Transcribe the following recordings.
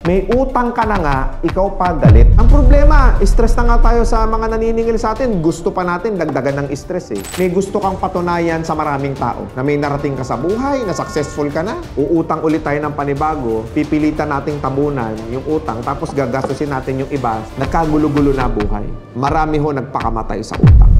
May utang ka na nga, ikaw pa galit. Ang problema, stress na nga tayo sa mga naniningil sa atin. Gusto pa natin dagdagan ng stress eh. May gusto kang patunayan sa maraming tao na may narating ka sa buhay, na successful ka na. Uutang ulit tayo ng panibago, pipilitan nating tabunan yung utang, tapos gagastusin natin yung iba. Nagkagulo-gulo na buhay. Marami ho nagpakamatay sa utang.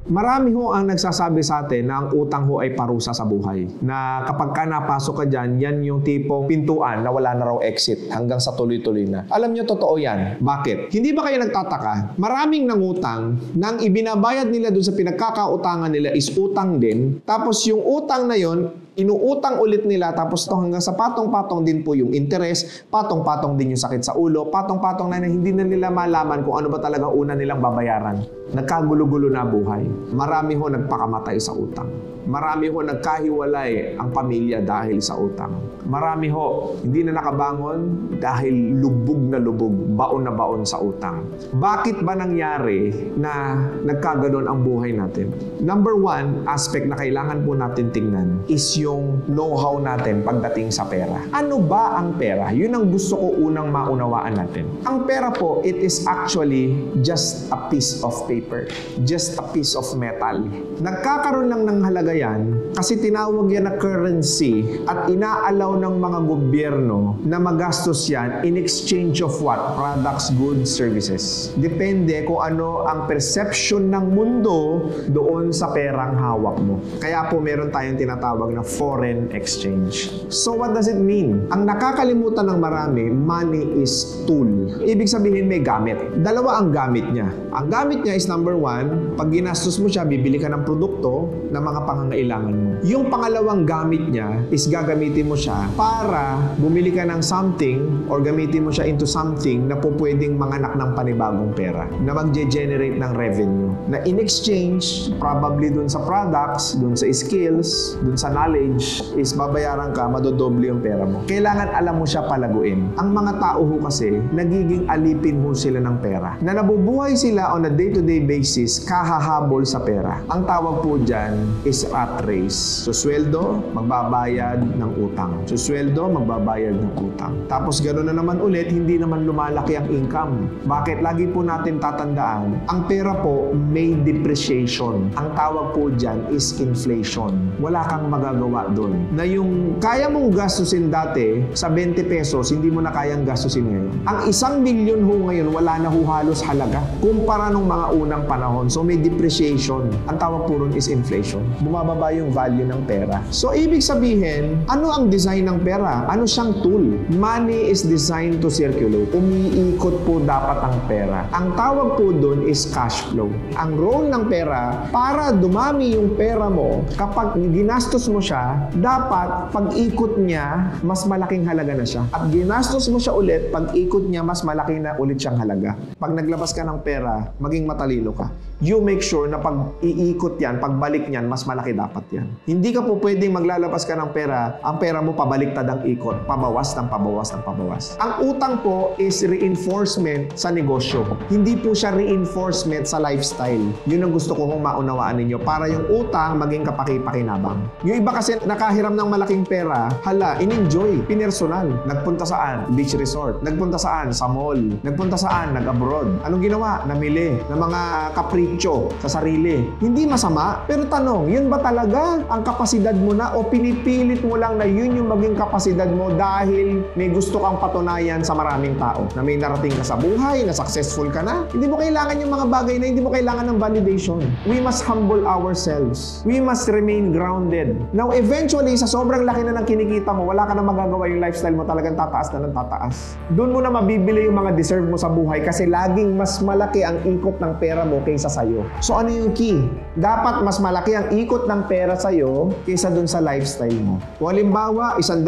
Marami ho ang nagsasabi sa atin na ang utang ho ay parusa sa buhay. Na kapag ka napasok ka dyan, yan yung tipong pintuan na wala na raw exit hanggang sa tuloy-tuloy na. Alam nyo, totoo yan. Bakit? Hindi ba kayo nagtataka? Maraming nangutang nang ibinabayad nila dun sa pinagkakautangan nila is utang din. Tapos yung utang na yon inuutang ulit nila, tapos to hanggang sa patong-patong din po yung interest, patong-patong din yung sakit sa ulo, patong-patong na hindi na nila malaman kung ano ba talaga una nilang babayaran. Nagkagulo-gulo na buhay. Marami ho nagpakamatay sa utang. Marami ho nagkahiwalay ang pamilya dahil sa utang. Marami ho hindi na nakabangon dahil lubog na lubog, baon na baon sa utang. Bakit ba nangyari na nagkaganon ang buhay natin? Number one aspect na kailangan po natin tingnan is yung know-how natin pagdating sa pera. Ano ba ang pera? Yun ang gusto ko unang maunawaan natin. Ang pera po, it is actually just a piece of paper. Just a piece of metal. Nagkakaroon lang ng halaga yan kasi tinawag yan na currency at inaalaw ng mga gobyerno na magastos yan in exchange of what? Products, goods, services. Depende kung ano ang perception ng mundo doon sa perang hawak mo. Kaya po meron tayong tinatawag na foreign exchange. So what does it mean? Ang nakakalimutan ng marami, money is tool. Ibig sabihin may gamit. Dalawa ang gamit niya. Ang gamit niya is number one, pag ginastos mo siya, bibili ka ng produkto na mga pangangailangan mo. Yung pangalawang gamit niya is gagamitin mo siya para bumili ka ng something or gamitin mo siya into something na po pwedeng manganak ng panibagong pera na magge-generate ng revenue. Na in exchange, probably dun sa products, dun sa skills, dun sa knowledge, is babayaran ka, madodoble yung pera mo. Kailangan alam mo siya palaguin. Ang mga tao ho kasi, nagiging alipin ho sila ng pera. Na nabubuhay sila on a day-to-day basis, kahahabol sa pera. Ang tawag po dyan is rat race. So, sweldo, magbabayad ng utang. So, sweldo, magbabayad ng utang. Tapos, gano'n na naman ulit, hindi naman lumalaki ang income. Bakit? Lagi po natin tatandaan, ang pera po may depreciation. Ang tawag po dyan is inflation. Wala kang magagawa doon. Na yung kaya mong gastusin dati sa 20 pesos, hindi mo na kayang gastusin ngayon. Ang 1 milyon ho ngayon, wala na ho halos halaga. Kumpara nung mga unang panahon. So, may depreciation. Ang tawag po ron is inflation. Bumababa yung value ng pera. So, ibig sabihin, ano ang design ng pera? Ano siyang tool? Money is designed to circulate. Umiikot po dapat ang pera. Ang tawag po doon is cash flow. Ang role ng pera, para dumami yung pera mo, kapag ginastos mo siya, dapat pag-ikot niya, mas malaking halaga na siya. At ginastos mo siya ulit, pag-ikot niya, mas malaki na ulit siyang halaga. Pag naglabas ka ng pera, maging matalino ka. You make sure na pag iikot yan, pagbalik niyan, mas malaki dapat yan. Hindi ka po pwedeng maglalabas ka ng pera, ang pera mo pabaliktad ang ikot, pabawas ng pabawas ng pabawas. Ang utang po is reinforcement sa negosyo. Hindi po siya reinforcement sa lifestyle. Yun ang gusto ko kong maunawaan ninyo para yung utang maging kapaki-pakinabang. Yung iba kasi nakahiram ng malaking pera, hala, in-enjoy, pinersonal. Nagpunta saan? Beach resort. Nagpunta saan? Sa mall. Nagpunta saan? Nag-abroad. Anong ginawa? Namili ng mga kapritsyo sa sarili. Hindi masama, pero tanong, yun ba talaga ang kapasidad mo na o pinipilit mo lang na yun yung maging kapasidad mo dahil may gusto kang patunayan sa maraming tao na may narating ka sa buhay, na successful ka na? Hindi mo kailangan yung mga bagay na hindi mo kailangan ng validation. We must humble ourselves. We must remain grounded. Now, eventually, sa sobrang laki na ng kinikita mo, wala ka na magagawa, yung lifestyle mo talagang tataas na ng tataas. Doon mo na mabibili yung mga deserve mo sa buhay kasi laging mas malaki ang ikot ng pera mo kaysa sa'yo. So, ano yung key? Dapat mas malaki ang ikot ng pera sa'yo kaysa dun sa lifestyle mo. Kung halimbawa, 100,000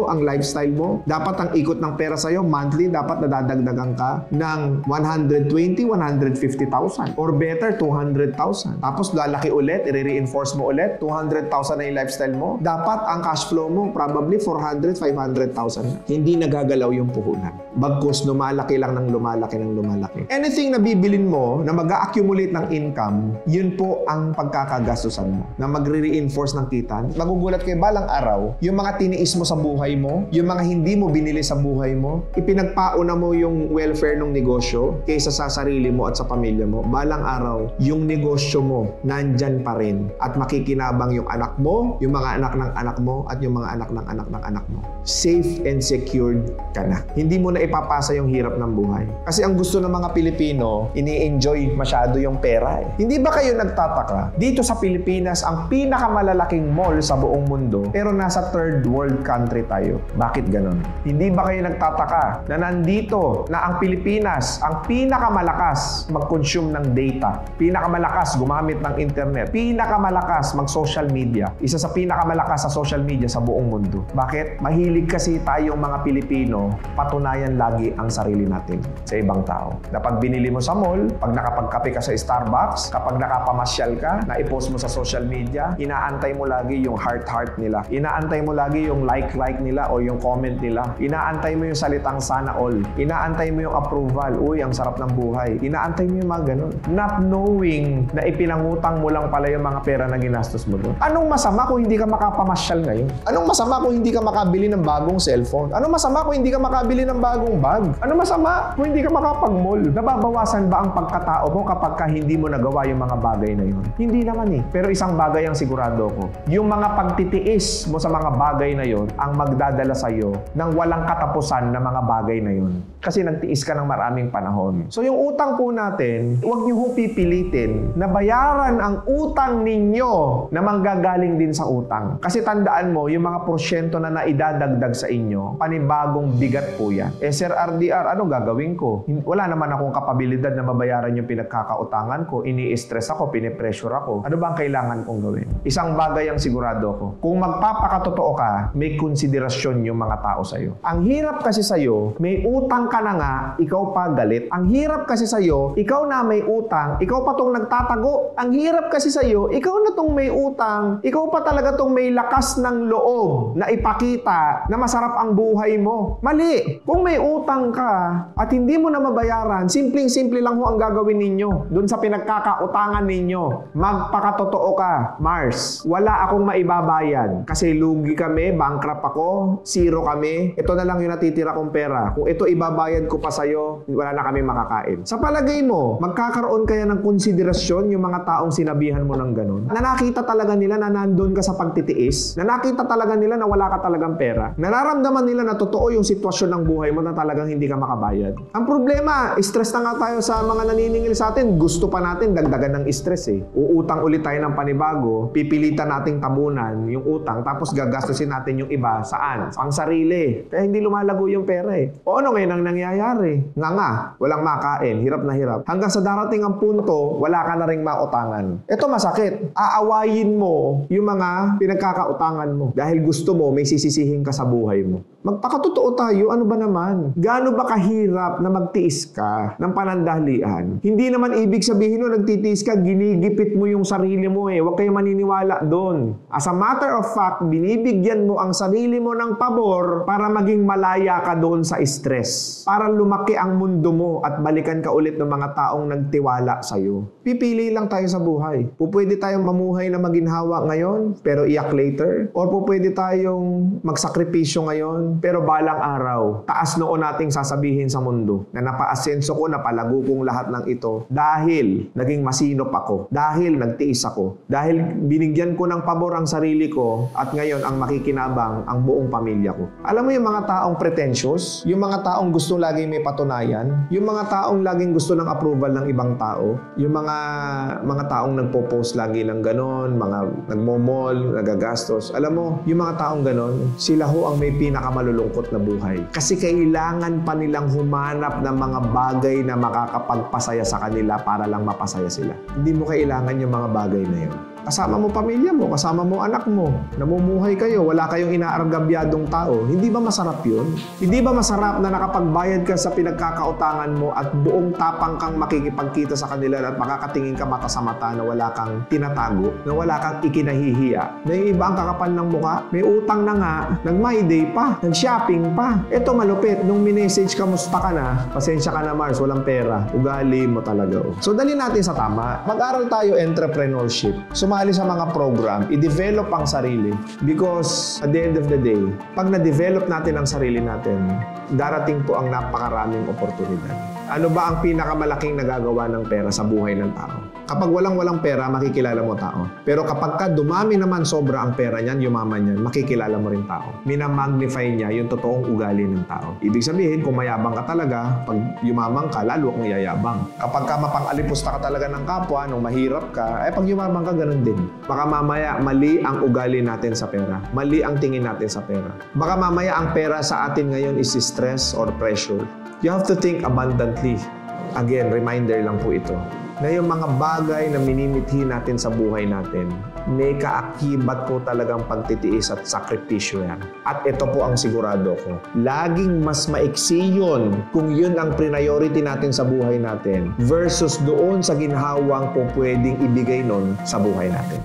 ang lifestyle mo, dapat ang ikot ng pera sa'yo, monthly, dapat nadadagdagan ka ng 120,000, 150,000. Or better, 200,000. Tapos lalaki ulit, i-reinforce mo ulit, 200,000 na yung lifestyle mo. Dapat ang cash flow mo, probably 400,000, 500,000. Hindi nagagalaw yung puhunan. Bagkus, lumalaki lang ng lumalaki ng lumalaki. Anything na bibilin mo na mag-a-accumulate ng income, yun po ang pagkakagastusan mo. Na magre nire-reinforce ng kita. Magugulat kayo balang araw, yung mga tiniis mo sa buhay mo, yung mga hindi mo binili sa buhay mo, ipinagpauna mo yung welfare ng negosyo kaysa sa sarili mo at sa pamilya mo. Balang araw, yung negosyo mo nandyan pa rin at makikinabang yung anak mo, yung mga anak ng anak mo at yung mga anak ng anak ng anak mo. Safe and secured ka na. Hindi mo na ipapasa yung hirap ng buhay. Kasi ang gusto ng mga Pilipino, ini-enjoy masyado yung pera eh. Hindi ba kayo nagtataka? Dito sa Pilipinas, ang pinakamalalaking mall sa buong mundo, pero nasa third world country tayo. Bakit ganon? Hindi ba kayo nagtataka na nandito na ang Pilipinas, ang pinakamalakas mag-consume ng data, pinakamalakas gumamit ng internet, pinakamalakas mag-social media, isa sa pinakamalakas sa social media sa buong mundo. Bakit? Mahilig kasi tayong mga Pilipino patunayan lagi ang sarili natin sa ibang tao. Na pag binili mo sa mall, pag nakapagkape ka sa Starbucks, kapag nakapamasyal ka, na i-post mo sa social media, inaantay mo lagi yung heart nila. Inaantay mo lagi yung like nila o yung comment nila. Inaantay mo yung salitang sana all. Inaantay mo yung approval. Uy, ang sarap ng buhay. Inaantay mo yung mga ganun. Not knowing na ipinangutang mo lang pala yung mga pera na ginastos mo doon. Anong masama kung hindi ka makapamasyal ngayon? Anong masama kung hindi ka makabili ng bagong cellphone? Anong masama kung hindi ka makabili ng bagong bag? Anong masama kung hindi ka makapag-mall? Nababawasan ba ang pagkatao mo kapag ka hindi mo nagawa yung mga bagay na yun? Hindi naman eh. Pero isang bagay ang sigurado ko. Yung mga pagtitiis mo sa mga bagay na yun ang magdadala sa'yo ng walang katapusan na mga bagay na yun. Kasi nagtiis ka ng maraming panahon. So yung utang po natin, huwag niyo hong pipilitin na bayaran ang utang ninyo na manggagaling din sa utang. Kasi tandaan mo, yung mga porsyento na naidadagdag sa inyo, panibagong bigat po yan. Sir RDR, ano gagawin ko? Wala naman akong kapabilidad na mabayaran yung pinagkakautangan ko. Ini-stress ako, pinipressure ako. Ano ba ang kailangan kong gawin? Isang bagay ang sigurado ko. Kung magpapakatotoo ka, may konsiderasyon yung mga tao sa'yo. Ang hirap kasi sa'yo, may utang ka na nga, ikaw pa galit. Ang hirap kasi sa'yo, ikaw na may utang, ikaw pa tong nagtatago. Ang hirap kasi sa'yo, ikaw na tong may utang, ikaw pa talaga tong may lakas ng loob na ipakita na masarap ang buhay mo. Mali! Kung may utang ka at hindi mo na mabayaran, simpleng-simple lang ho ang gagawin ninyo. Doon sa pinagkakautangan ninyo, magpakatotoo ka. Mars, wala akong maibabayad kasi lugi kami, bankrupt ako, zero kami. Ito na lang yung natitira kong pera. Kung ito ibabayad ko pa sa'yo, wala na kami makakain. Sa palagay mo, magkakaroon kaya ng konsiderasyon yung mga taong sinabihan mo ng ganun? Na nakita talaga nila na nandun ka sa pagtitiis? Na nakita talaga nila na wala ka talagang pera? Nararamdaman nila na totoo yung sitwasyon ng buhay mo na talagang hindi ka makabayad? Ang problema, stress na nga tayo sa mga naniningil sa atin. Gusto pa natin dagdagan ng stress eh. Uutang ulit tayo ng panibago, pipilitan nating tabunan yung utang, tapos gagastusin natin yung iba. Saan? Pang sarili. Kaya hindi lumalago yung pera eh. O ano ngayon ang nangyayari? Nga, walang makain, hirap na hirap. Hanggang sa darating ang punto, wala ka na ring mautangan. Ito masakit. Aawayin mo yung mga pinagkakautangan mo dahil gusto mo may sisisihin ka sa buhay mo. Magpakatotoo tayo, ano ba naman? Gaano ba kahirap na magtiis ka ng panandalian? Hindi naman ibig sabihin no, nagtitiis ka, ginigipit mo yung sarili mo eh. Huwag kayo maniniwala doon. As a matter of fact, binibigyan mo ang sarili mo ng pabor para maging malaya ka doon sa stress. Para lumaki ang mundo mo at balikan ka ulit ng mga taong nagtiwala sa'yo. Pipili lang tayo sa buhay. Pupwede tayong mamuhay na maginhawa ngayon, pero iyak later. Or pupwede tayong magsakripisyo ngayon, pero balang araw, taas noon nating sasabihin sa mundo na napaasenso ko, napalago kong lahat ng ito dahil naging masinop ako, dahil nagtiis ako, dahil binigyan ko ng pabor ang sarili ko at ngayon ang makikinabang ang buong pamilya ko. Alam mo yung mga taong pretentious, yung mga taong gusto laging may patunayan, yung mga taong laging gusto ng approval ng ibang tao, yung mga taong nagpo-post lagi ng ganon, mga nagmo-mall, nagagastos. Alam mo, yung mga taong ganon, sila ho ang may pinakamalulungkot na buhay. Kasi kailangan pa nilang humanap ng mga bagay na makakapagpasaya sa kanila para lang mapasaya sila. Hindi mo kailangan yung mga bagay na yun. Kasama mo pamilya mo, kasama mo anak mo, namumuhay kayo, wala kayong inaargabyadong tao. Hindi ba masarap yun? Hindi ba masarap na nakapagbayad ka sa pinagkakautangan mo at buong tapang kang makikipagkita sa kanila at makakatingin ka mata sa mata na wala kang tinatago, na wala kang ikinahihiya? Na yung iba ang kakapal ng mukha, may utang na nga, nag-my day pa, nag-shopping pa. Ito malupit, nung minessage kamusta ka na, pasensya ka na Mars, walang pera, ugali mo talaga. So dali natin sa tama, mag-aral tayo entrepreneurship. sumali sa mga program, i-develop ang sarili. Because at the end of the day, pag na-develop natin ang sarili natin, darating po ang napakaraming oportunidad. Ano ba ang pinakamalaking nagagawa ng pera sa buhay ng tao? Kapag walang pera, makikilala mo tao. Pero kapag ka dumami naman sobra ang pera niyan, yumaman yan, makikilala mo rin tao. Minamagnify niya yung totoong ugali ng tao. Ibig sabihin, kung mayabang ka talaga, pag yumamang ka, lalo kang yayabang. Kapag ka mapang-alipusta ka talaga ng kapwa, nung mahirap ka, pag yumamang ka, ganun din. Baka mamaya, mali ang ugali natin sa pera. Mali ang tingin natin sa pera. Baka mamaya, ang pera sa atin ngayon is stress or pressure. You have to think abundantly. Again, reminder lang po ito, na yung mga bagay na minimithi natin sa buhay natin, may kaakibat po talagang pagtitiis at sakripisyo yan. At ito po ang sigurado ko, laging mas maiksi yun kung yun ang priority natin sa buhay natin versus doon sa ginhawang po pwedeng ibigay nun sa buhay natin.